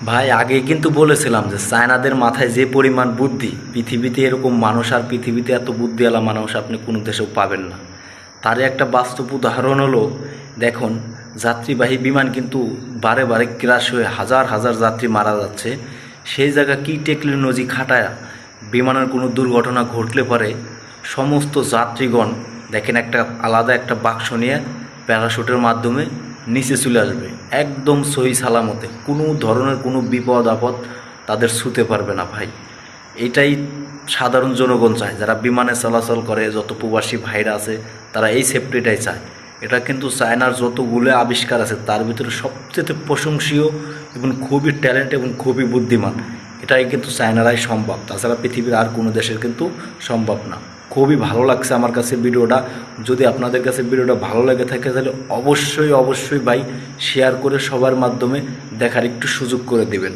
ভাই আগে কিন্তু বলেছিলাম যে চায়নাদের মাথায় যে পরিমাণ বুদ্ধি, পৃথিবীতে এরকম মানুষ আর পৃথিবীতে এত বুদ্ধিওয়ালা মানুষ আপনি কোনো দেশেও পাবেন না। তারই একটা বাস্তব উদাহরণ হলো, দেখুন, যাত্রীবাহী বিমান কিন্তু বারে বারে ক্র্যাশ হয়ে হাজার হাজার যাত্রী মারা যাচ্ছে। সেই জায়গা কি টেকনোলজি খাটায় বিমানের কোনো দুর্ঘটনা ঘটলে পরে সমস্ত যাত্রীগণ দেখেন একটা আলাদা একটা বাক্স নিয়ে প্যারাশুটের মাধ্যমে নিচে চলে আসবে, একদম সহি সালামতে, কোনো ধরনের কোনো বিপদ আপদ তাদের ছুঁতে পারবে না ভাই। এটাই সাধারণ জনগণ চায়, যারা বিমানে চলাচল করে, যত প্রবাসী ভাইরা আছে তারা এই সেফটিটাই চায়। এটা কিন্তু চায়নার যতগুলো আবিষ্কার আছে তার ভিতরে সবচেয়ে প্রশংসনীয় এবং খুবই ট্যালেন্ট এবং খুবই বুদ্ধিমান, এটাই কিন্তু চায়নারাই সম্ভব, তাছাড়া পৃথিবীর আর কোনো দেশের কিন্তু সম্ভব না। খুবই ভালো লাগছে আমার কাছে ভিডিওটা। যদি আপনাদের কাছে ভিডিওটা ভালো লেগে থাকে তাহলে অবশ্যই অবশ্যই ভাই শেয়ার করে সবার মাধ্যমে দেখার একটু সুযোগ করে দেবেন।